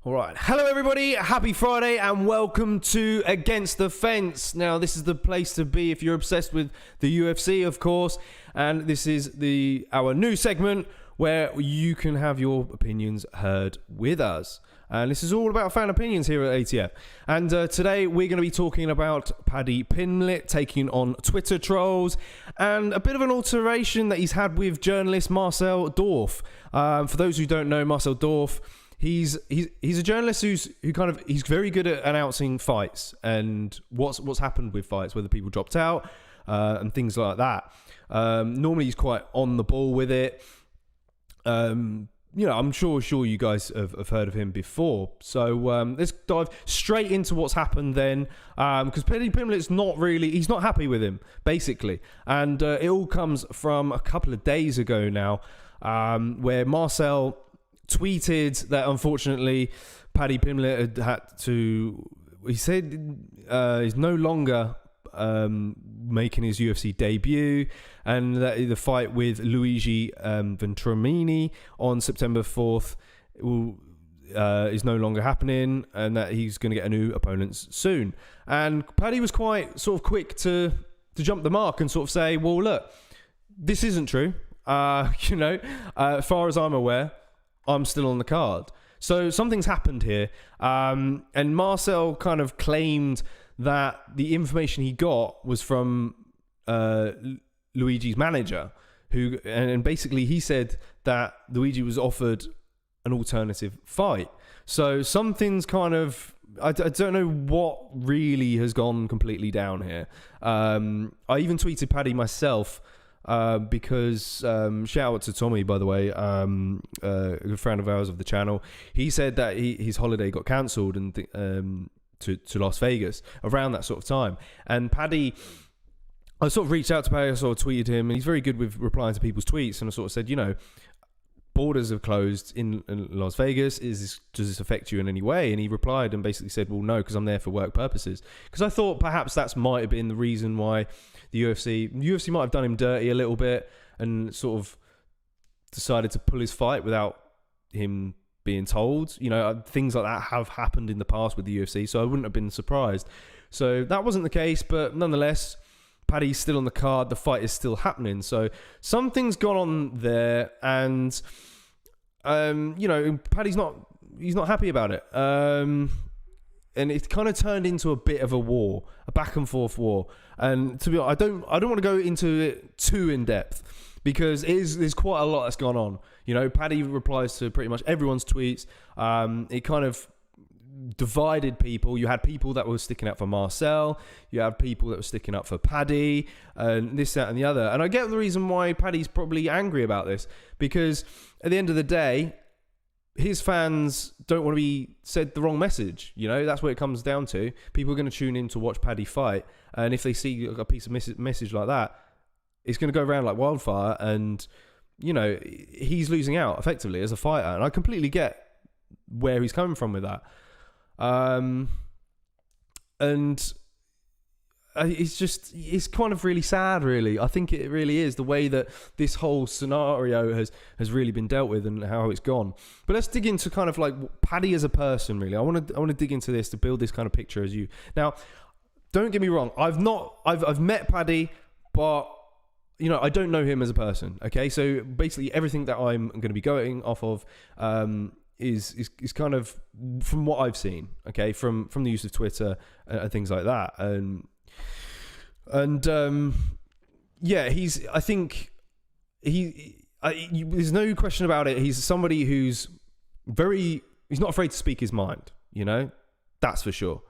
All right. Hello, everybody. Happy Friday and welcome to Against the Fence. Now, this is the place to be if you're obsessed with the UFC, of course. And this is our new segment where you can have your opinions heard with us. And this is all about fan opinions here at ATF. And today we're going to be talking about Paddy Pimblett taking on Twitter trolls and a bit of an alteration that he's had with journalist Marcel Dorff. For those who don't know, Marcel Dorff, he's a journalist he's very good at announcing fights and what's happened with fights, whether people dropped out and things like that. Normally he's quite on the ball with it. I'm sure you guys have heard of him before. So let's dive straight into what's happened then, because Paddy Pimblett's he's not happy with him, basically. And it all comes from a couple of days ago now, where Marcel tweeted that unfortunately Paddy Pimblett he said he's no longer making his UFC debut, and that the fight with Luigi Venturini on September 4th is no longer happening, and that he's going to get a new opponent soon. And Paddy was quite sort of quick to jump the mark and sort of say, well, look, this isn't true. As far as I'm aware, I'm still on the card. So something's happened here. And Marcel kind of claimed that the information he got was from Luigi's manager, and basically he said that Luigi was offered an alternative fight. So something's kind of, I don't know what really has gone completely down here. I even tweeted Paddy myself, because shout out to Tommy, by the way, a good friend of ours of the channel. He said that his holiday got cancelled and to Las Vegas around that sort of time. And Paddy, I sort of reached out to Paddy, I sort of tweeted him, and he's very good with replying to people's tweets, and I sort of said, borders have closed in Las Vegas. Does this affect you in any way? And he replied and basically said, well, no, because I'm there for work purposes. Because I thought perhaps that might have been the reason why the UFC might have done him dirty a little bit and sort of decided to pull his fight without him being told. Things like that have happened in the past with the UFC, so I wouldn't have been surprised. So that wasn't the case, but nonetheless, Paddy's still on the card. The fight is still happening. So something's gone on there, and Paddy's not happy about it. And it kind of turned into a bit of a war, a back and forth war. And to be honest, I don't want to go into it too in depth, because there's quite a lot that's gone on. Paddy replies to pretty much everyone's tweets. It kind of divided people. You had people that were sticking up for Marcel. You had people that were sticking up for Paddy, and this, that, and the other. And I get the reason why Paddy's probably angry about this, because at the end of the day, his fans don't want to be said the wrong message. That's what it comes down to. People are going to tune in to watch Paddy fight, and if they see a piece of message like that, it's going to go around like wildfire, and he's losing out effectively as a fighter. And I completely get where he's coming from with that. It's kind of really sad, really. I think it really is, the way that this whole scenario has really been dealt with and how it's gone. But let's dig into kind of like Paddy as a person, really. I want to dig into this to build this kind of picture as you. Now, don't get me wrong. I've met Paddy, but I don't know him as a person. Okay, so basically everything that I'm going to be going off of is kind of from what I've seen. Okay, from the use of Twitter and things like that. There's no question about it. He's somebody he's not afraid to speak his mind, that's for sure.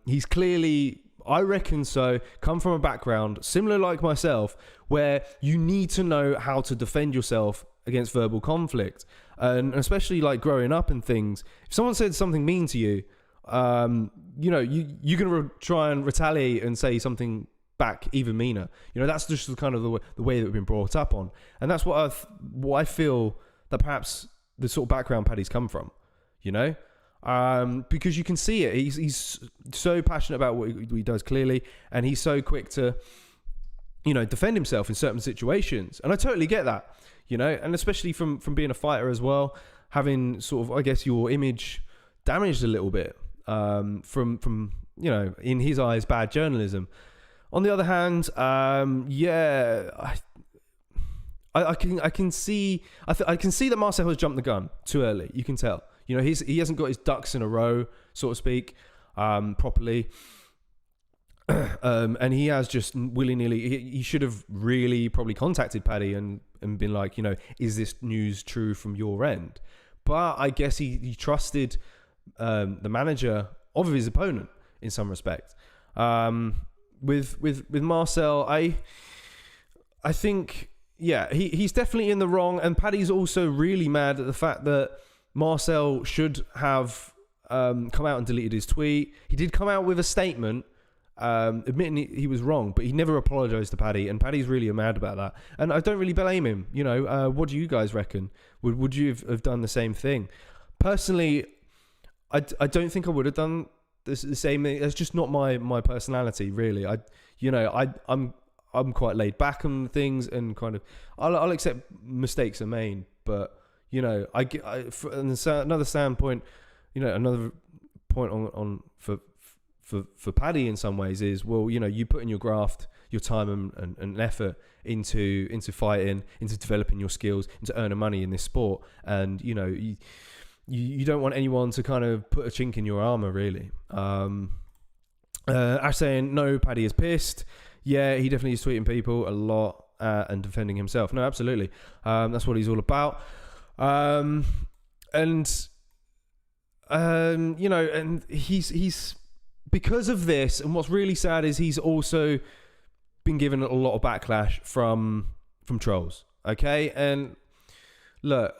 He's clearly, I reckon so, come from a background similar like myself, where you need to know how to defend yourself against verbal conflict. And especially like growing up and things, if someone said something mean to you, you're going to try and retaliate and say something back even meaner. That's just the kind of the way that we've been brought up on. And that's what I feel that perhaps the sort of background Paddy's come from, because you can see it. He's so passionate about what he does, clearly, and he's so quick to, defend himself in certain situations. And I totally get that, and especially from being a fighter as well, having sort of, I guess, your image damaged a little bit from in his eyes, bad journalism. On the other hand, I can see that Marcel has jumped the gun too early. You can tell. He hasn't got his ducks in a row, so to speak, properly. And he has just willy-nilly. He should have really probably contacted Paddy and been like, is this news true from your end? But I guess he trusted the manager of his opponent in some respect. With Marcel, I think, he's definitely in the wrong, and Paddy's also really mad at the fact that Marcel should have come out and deleted his tweet. He did come out with a statement admitting he was wrong, but he never apologized to Paddy, and Paddy's really mad about that. And I don't really blame him. What do you guys reckon? Would you have done the same thing? Personally, I don't think I would have done the same thing. It's just not my personality, really. I'm quite laid back on things, and kind of I'll accept mistakes are made, but from another standpoint, another point on for Paddy in some ways is, well, you put in your graft, your time and effort into fighting, into developing your skills, into earning money in this sport, and you don't want anyone to kind of put a chink in your armor, really. Ash saying, no, Paddy is pissed. Yeah, he definitely is tweeting people a lot and defending himself. No, absolutely. That's what he's all about. And he's because of this, and what's really sad is he's also been given a lot of backlash from trolls. Okay, and look,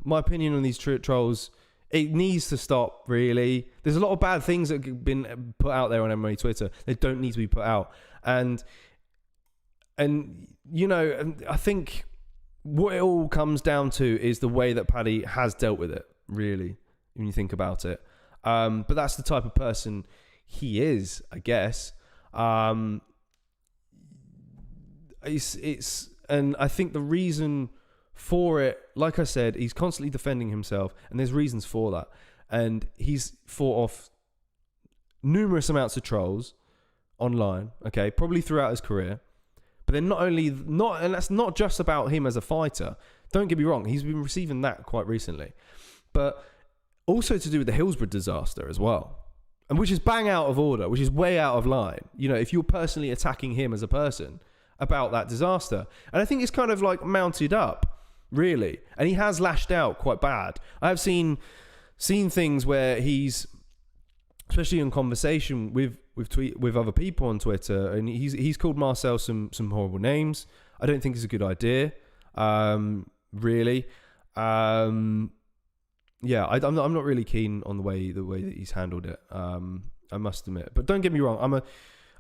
my opinion on these trolls, it needs to stop. Really, there's a lot of bad things that have been put out there on MMA Twitter. They don't need to be put out, and I think what it all comes down to is the way that Paddy has dealt with it. Really, when you think about it. But that's the type of person he is, I guess. And I think the reason for it, like I said, he's constantly defending himself, and there's reasons for that. And he's fought off numerous amounts of trolls online, okay, probably throughout his career. But then and that's not just about him as a fighter. Don't get me wrong, he's been receiving that quite recently. But also to do with the Hillsborough disaster as well. And which is bang out of order, which is way out of line. If you're personally attacking him as a person about that disaster. And I think it's kind of like mounted up, really. And he has lashed out quite bad. I have seen things where he's, especially in conversation with other people on Twitter, and he's called Marcel some horrible names. I don't think it's a good idea, really. Yeah, I'm not really keen on the way that he's handled it. I must admit, but don't get me wrong.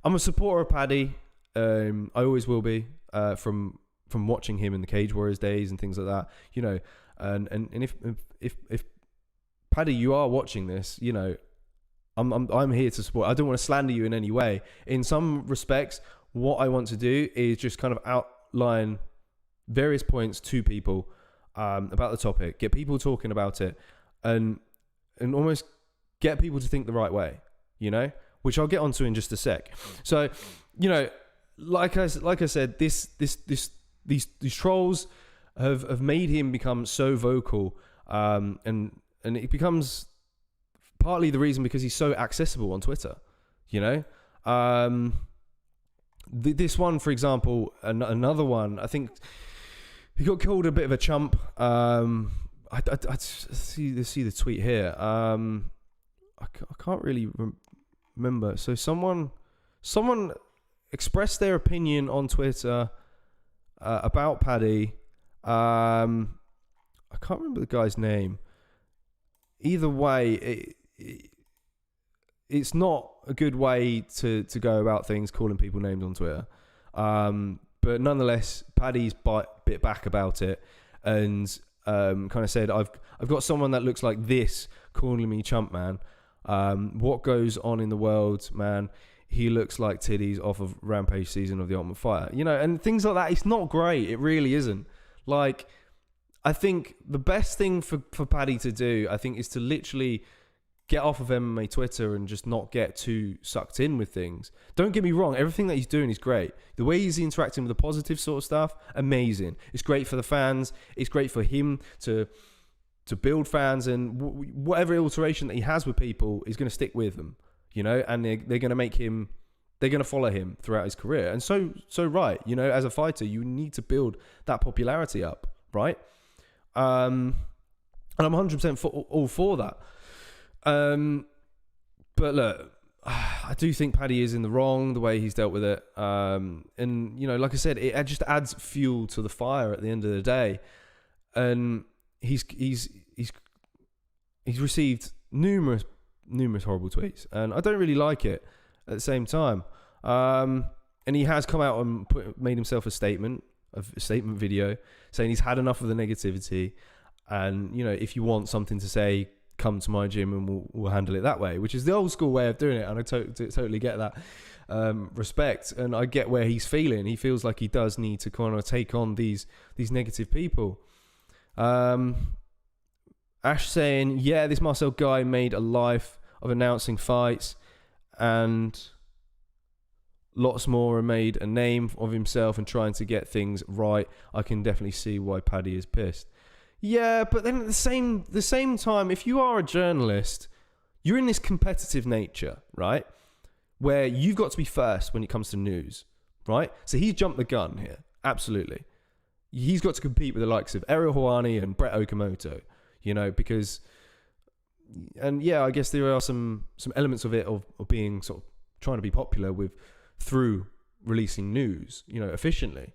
I'm a supporter of Paddy. I always will be. From watching him in the Cage Warriors days and things like that. And if Paddy, you are watching this, I'm here to support. I don't want to slander you in any way. In some respects, what I want to do is just kind of outline various points to people about the topic, get people talking about it, and almost get people to think the right way, which I'll get onto in just a sec. So, like I said, these trolls have made him become so vocal, and it becomes partly the reason because he's so accessible on Twitter, this one, for example, another one, I think he got called a bit of a chump. I see the tweet here. I can't really remember. So someone expressed their opinion on Twitter about Paddy. I can't remember the guy's name. Either way, it's not a good way to go about things, calling people names on Twitter. But nonetheless, Paddy's bit back about it and kind of said, I've got someone that looks like this calling me chump, man. What goes on in the world, man? He looks like titties off of Rampage season of The Ultimate Fighter. And things like that. It's not great. It really isn't. Like, I think the best thing for Paddy to do, I think, is to literally get off of MMA Twitter and just not get too sucked in with things. Don't get me wrong, everything that he's doing is great. The way he's interacting with the positive sort of stuff, amazing. It's great for the fans. It's great for him to build fans, and whatever alteration that he has with people, he's going to stick with them, you know, and they're going to make him, they're going to follow him throughout his career. And so right, you know, as a fighter, you need to build that popularity up, right? And I'm 100% all for that. But look, I do think Paddy is in the wrong the way he's dealt with it. And you know, like I said, it just adds fuel to the fire at the end of the day. And he's received numerous horrible tweets, and I don't really like it at the same time. And he has come out and made himself a statement video saying he's had enough of the negativity, and you know, if you want something to say, come to my gym and we'll handle it that way, which is the old school way of doing it. And I totally get that respect, and I get where he's feeling. He feels like he does need to kind of take on these negative people. Ash saying, yeah, this Marcel guy made a life of announcing fights, and lots more, and made a name of himself and trying to get things right. I can definitely see why Paddy is pissed. Yeah, but then at the same time, if you are a journalist, you're in this competitive nature, right? Where you've got to be first when it comes to news, right? So he's jumped the gun here, absolutely. He's got to compete with the likes of Ariel Helwani and Brett Okamoto, you know, because, and yeah, I guess there are some elements of it of being sort of trying to be popular through releasing news, you know, efficiently.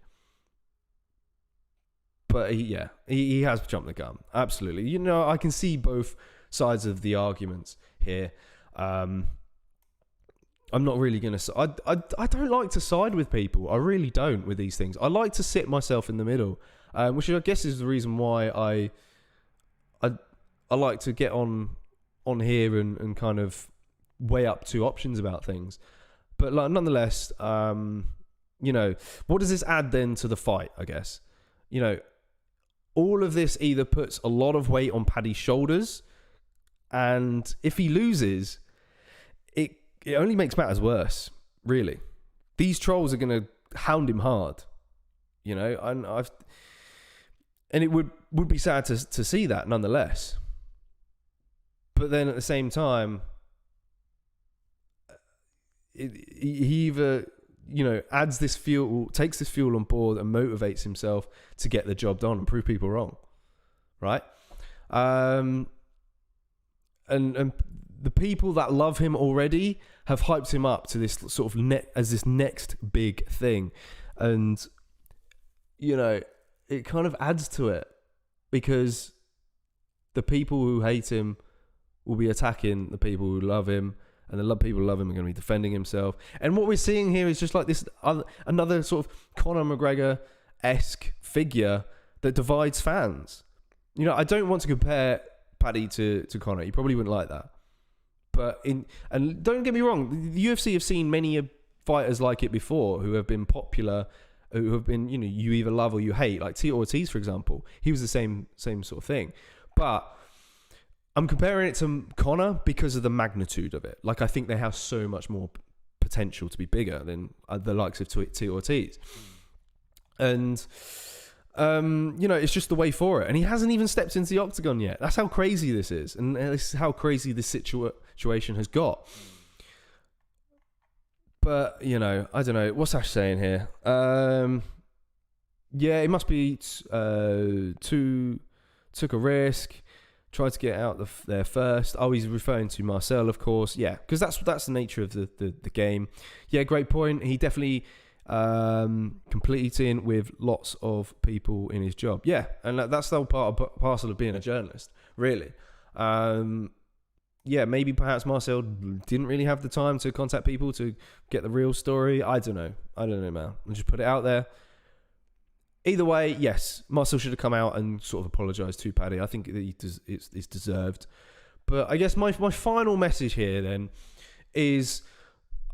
But he has jumped the gun, absolutely. You know, I can see both sides of the arguments here. I'm not really going to... I don't like to side with people. I really don't with these things. I like to sit myself in the middle, which I guess is the reason why I like to get on here and kind of weigh up two options about things. But like, nonetheless, you know, what does this add then to the fight, I guess? You know, all of this either puts a lot of weight on Paddy's shoulders, and if he loses, it only makes matters worse, really. These trolls are going to hound him hard, you know, and it would be sad to see that nonetheless. But then at the same time, he either, you know, adds this fuel, takes this fuel on board and motivates himself to get the job done and prove people wrong, right? And the people that love him already have hyped him up to this sort of as this next big thing. And, you know, it kind of adds to it, because the people who hate him will be attacking the people who love him, and the people who love him are going to be defending himself. And what we're seeing here is just like this another sort of Conor McGregor-esque figure that divides fans. You know, I don't want to compare Paddy to Conor. You probably wouldn't like that. And don't get me wrong, the UFC have seen many fighters like it before who have been popular, who have been, you know, you either love or you hate. Like Tito Ortiz, for example. He was the same sort of thing. But I'm comparing it to Conor because of the magnitude of it. Like, I think they have so much more potential to be bigger than the likes of Tito Ortiz. And, you know, it's just the way for it. And he hasn't even stepped into the octagon yet. That's how crazy this is. And this is how crazy this situation has got. But, you know, I don't know. What's Ash saying here? Yeah, it must be took a risk. Tried to get out there first. Oh, he's referring to Marcel, of course. Yeah, because that's the nature of the game. Yeah, great point. He definitely competing with lots of people in his job. Yeah, and that's the whole parcel of being a journalist, really. Yeah, maybe perhaps Marcel didn't really have the time to contact people to get the real story. I don't know, man. I'll just put it out there. Either way, yes, Marcel should have come out and sort of apologised to Paddy. I think it's deserved. But I guess my final message here then is,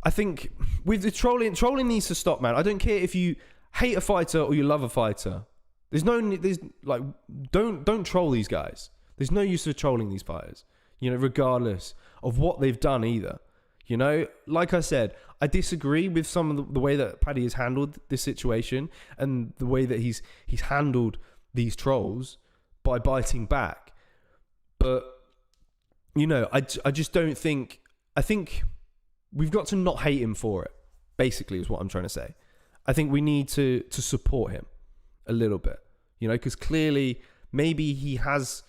I think with the trolling needs to stop, man. I don't care if you hate a fighter or you love a fighter. There's like, don't troll these guys. There's no use of trolling these fighters, regardless of what they've done either. Like I said, I disagree with some of the way that Paddy has handled this situation and the way that he's handled these trolls by biting back. But, I just don't think... I think we've got to not hate him for it, basically, is what I'm trying to say. I think we need to support him a little bit, because clearly maybe he has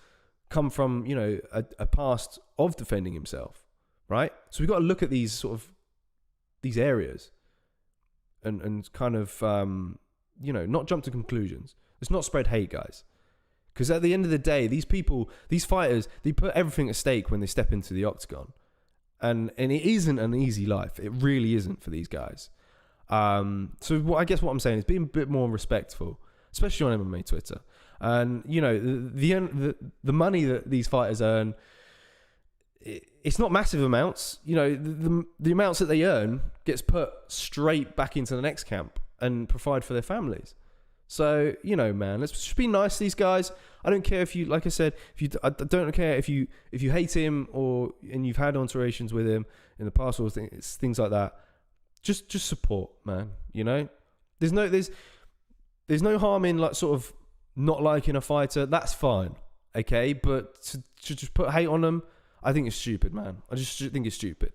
come from, a past of defending himself, right? So we've got to look at these areas and kind of, not jump to conclusions. Let's not spread hate, guys. Because at the end of the day, these people, these fighters, they put everything at stake when they step into the octagon. And it isn't an easy life. It really isn't for these guys. So I guess what I'm saying is being a bit more respectful, especially on MMA Twitter. And, the money that these fighters earn, it's not massive amounts. The amounts that they earn gets put straight back into the next camp and provide for their families. So, man, let's just be nice to these guys. I don't care if you, like I said, I don't care if you hate him and you've had alterations with him in the past or things like that. Just support, man. There's no harm in like sort of not liking a fighter. That's fine, okay. But to just put hate on them, I think it's stupid, man. I just think it's stupid,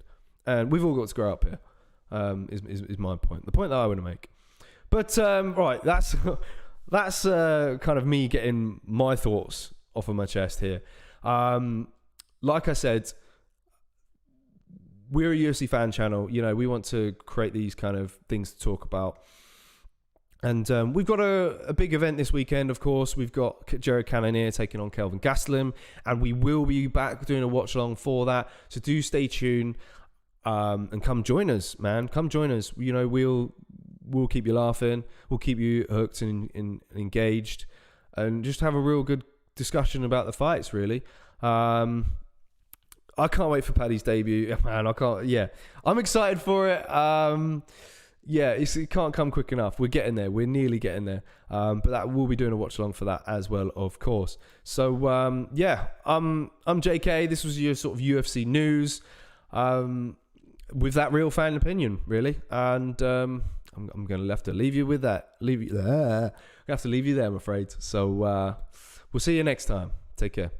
and we've all got to grow up here. Is my point. The point that I want to make. But right, that's kind of me getting my thoughts off of my chest here. Like I said, we're a UFC fan channel. We want to create these kind of things to talk about. And we've got a big event this weekend, of course. We've got Jared Cannonier taking on Kelvin Gastelum, and we will be back doing a watch along for that. So do stay tuned and come join us, man. Come join us. We'll keep you laughing. We'll keep you hooked and engaged, and just have a real good discussion about the fights. Really, I can't wait for Paddy's debut, man. I'm excited for it. It can't come quick enough. We're getting there. We're nearly getting there. But we'll be doing a watch along for that as well, of course. So I'm JK. This was your sort of UFC news. With that real fan opinion, really, and I'm going to have to leave you with that. I have to leave you there, I'm afraid. So we'll see you next time. Take care.